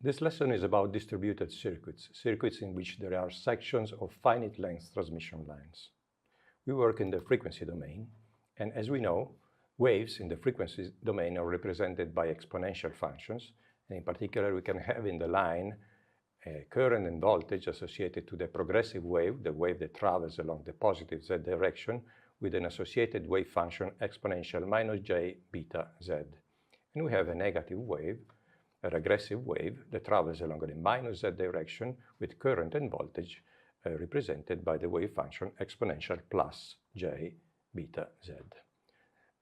This lesson is about distributed circuits, circuits in which there are sections of finite length transmission lines. We work in the frequency domain, and as we know, waves in the frequency domain are represented by exponential functions, and in particular we can have in the line a current and voltage associated to the progressive wave, the wave that travels along the positive z direction, with an associated wave function exponential minus j beta z. And we have a negative wave, a regressive wave that travels along the minus z direction with current and voltage represented by the wave function exponential plus j beta z.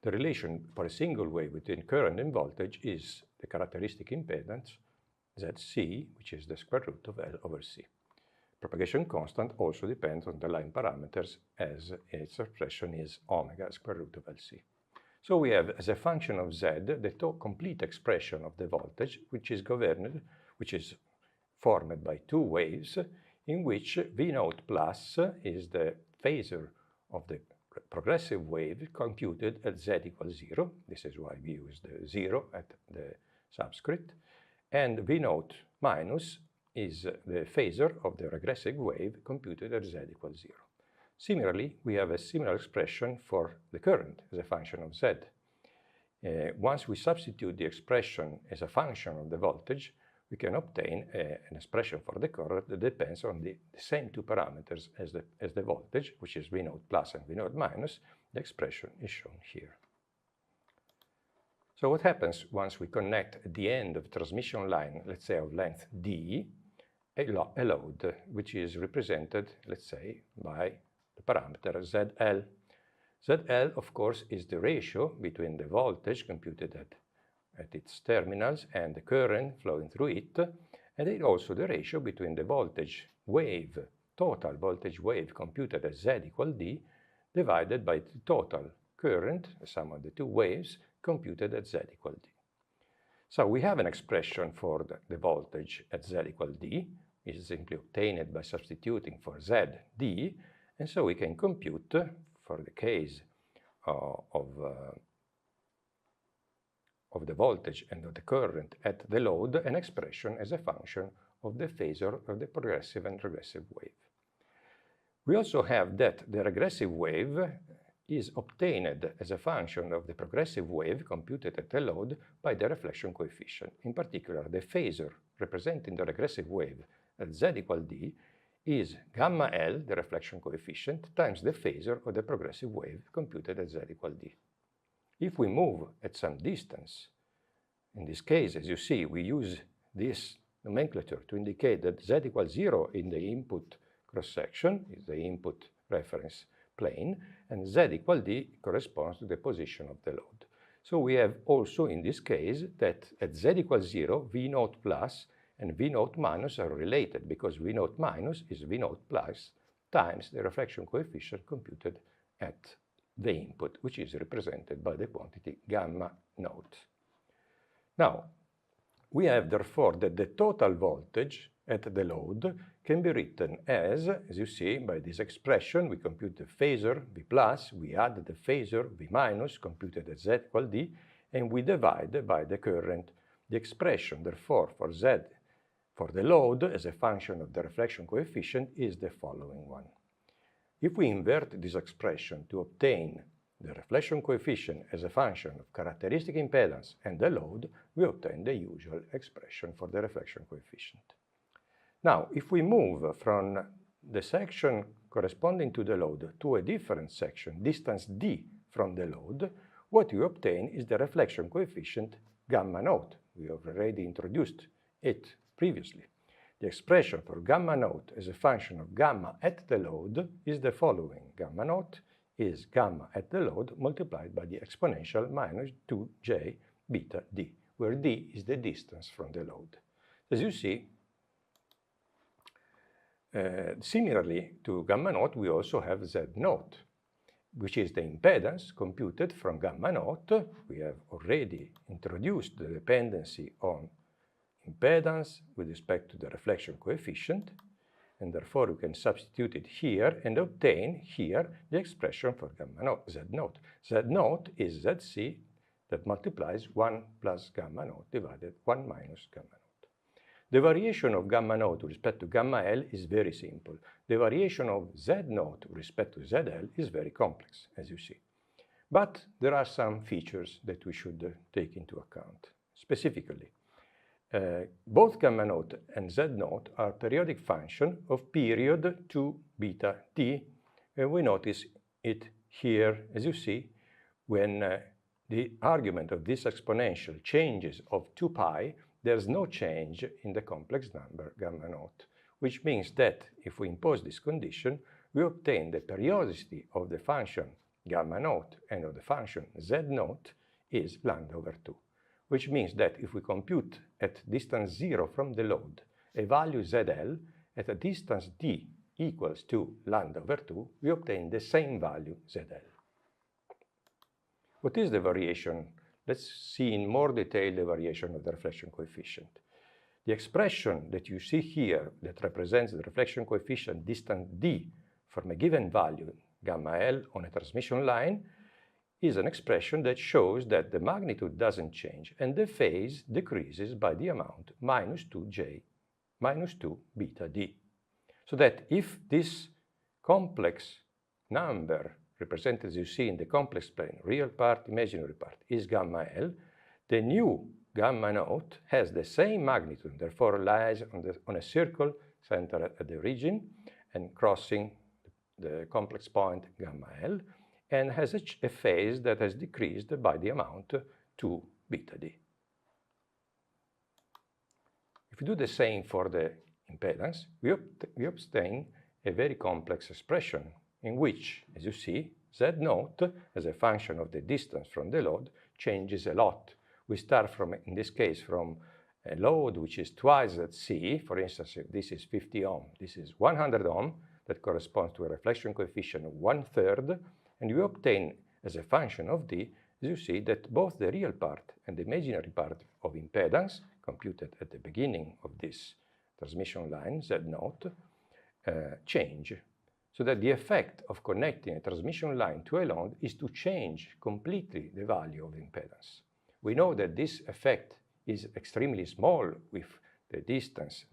The relation for a single wave between current and voltage is the characteristic impedance Zc, which is the square root of L over C. Propagation constant also depends on the line parameters, as its expression is omega square root of Lc. So we have as a function of z the complete expression of the voltage, which is formed by two waves, in which V naught plus is the phasor of the progressive wave computed at z equals 0. This is why we use the 0 at the subscript. And V naught minus is the phasor of the regressive wave computed at z equals 0. Similarly, we have a similar expression for the current as a function of z. Once we substitute the expression as a function of the voltage, we can obtain an expression for the current that depends on the same two parameters as the voltage, which is V naught plus and V naught minus. The expression is shown here. So what happens once we connect at the end of the transmission line, let's say of length d, a load, which is represented, let's say, by the parameter ZL. ZL, of course, is the ratio between the voltage computed at its terminals and the current flowing through it, and it's also the ratio between the voltage wave, total voltage wave computed at Z equal D, divided by the total current, the sum of the two waves, computed at Z equal D. So we have an expression for the voltage at Z equal D, which is simply obtained by substituting for Z D, and so we can compute, for the case of the voltage and of the current at the load, an expression as a function of the phasor of the progressive and regressive wave. We also have that the regressive wave is obtained as a function of the progressive wave computed at the load by the reflection coefficient. In particular, the phasor representing the regressive wave at Z equal D is gamma L, the reflection coefficient, times the phasor of the progressive wave computed at Z equal D. If we move at some distance, in this case, as you see, we use this nomenclature to indicate that Z equals 0 in the input cross-section, is the input reference plane, and Z equal D corresponds to the position of the load. So we have also in this case that at Z equals 0, V naught plus and V naught minus are related, because V naught minus is V naught plus times the reflection coefficient computed at the input, which is represented by the quantity gamma naught. Now, we have therefore that the total voltage at the load can be written as you see, by this expression, we compute the phasor V plus, we add the phasor V minus computed at Z equal D, and we divide by the current. The expression, therefore, for Z, for the load as a function of the reflection coefficient is the following one. If we invert this expression to obtain the reflection coefficient as a function of characteristic impedance and the load, we obtain the usual expression for the reflection coefficient. Now, if we move from the section corresponding to the load to a different section, distance d from the load, what we obtain is the reflection coefficient gamma naught. We have already introduced it previously. The expression for gamma naught as a function of gamma at the load is the following. Gamma naught is gamma at the load multiplied by the exponential minus 2j beta d, where d is the distance from the load. As you see, similarly to gamma naught, we also have Z naught, which is the impedance computed from gamma naught. We have already introduced the dependency on impedance with respect to the reflection coefficient, and therefore we can substitute it here and obtain here the expression for gamma naught, Z naught. Z naught is Zc that multiplies 1 plus gamma naught divided 1 minus gamma naught. The variation of gamma naught with respect to gamma L is very simple. The variation of Z naught with respect to ZL is very complex, as you see. But there are some features that we should take into account. Specifically, both gamma naught and Z naught are periodic function of period 2 beta t, and we notice it here, as you see, when the argument of this exponential changes of 2 pi, there's no change in the complex number gamma naught, which means that if we impose this condition, we obtain the periodicity of the function gamma naught and of the function Z naught is lambda over 2, which means that if we compute at distance 0 from the load a value ZL at a distance d equals to lambda over 2, we obtain the same value ZL. What is the variation? Let's see in more detail the variation of the reflection coefficient. The expression that you see here that represents the reflection coefficient distance d from a given value, gamma L, on a transmission line, is an expression that shows that the magnitude doesn't change and the phase decreases by the amount minus 2j, minus 2 beta d. So that if this complex number represented as you see in the complex plane, real part, imaginary part, is gamma L, the new gamma naught has the same magnitude, therefore lies on a circle centered at the origin and crossing the complex point gamma L, and has a phase that has decreased by the amount 2 beta d. If we do the same for the impedance, we obtain a very complex expression in which, as you see, Z naught, as a function of the distance from the load, changes a lot. We start from, in this case, from a load which is twice that C. For instance, if this is 50 ohm, this is 100 ohm, that corresponds to a reflection coefficient of 1/3, and we obtain, as a function of D, as you see, that both the real part and the imaginary part of impedance, computed at the beginning of this transmission line, Z naught, change. So that the effect of connecting a transmission line to a load is to change completely the value of impedance. We know that this effect is extremely small if the distance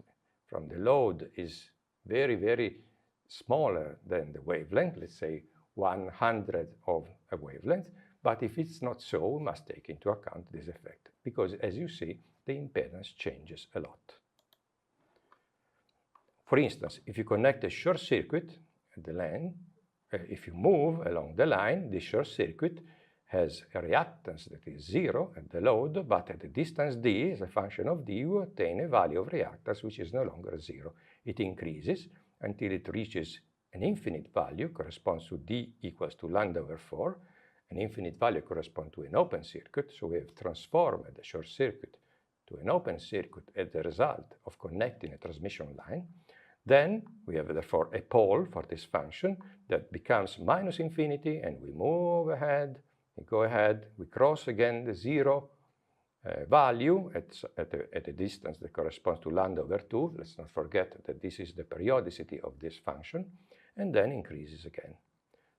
from the load is very, very smaller than the wavelength, let's say 1/100 of a wavelength, but if it's not so, we must take into account this effect, because as you see, the impedance changes a lot. For instance, if you connect a short circuit at the line, if you move along the line, the short circuit has a reactance that is 0 at the load, but at the distance d, as a function of d, you obtain a value of reactance which is no longer 0. It increases until it reaches an infinite value, corresponds to d equals to lambda over 4. An infinite value corresponds to an open circuit, so we have transformed the short circuit to an open circuit as a result of connecting a transmission line. Then we have therefore a pole for this function that becomes minus infinity, and we move ahead, we go ahead, we cross again the 0 value at a distance that corresponds to lambda over 2. Let's not forget that this is the periodicity of this function, and then increases again.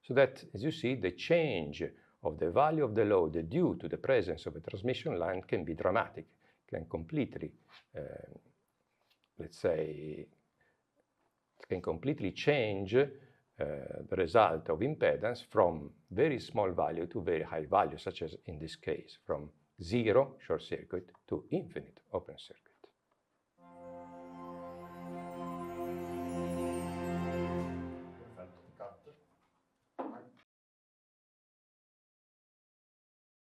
So that, as you see, the change of the value of the load due to the presence of a transmission line can be dramatic, can completely, let's say, can completely change the result of impedance from very small value to very high value, such as in this case, from 0 short circuit to infinite open circuit.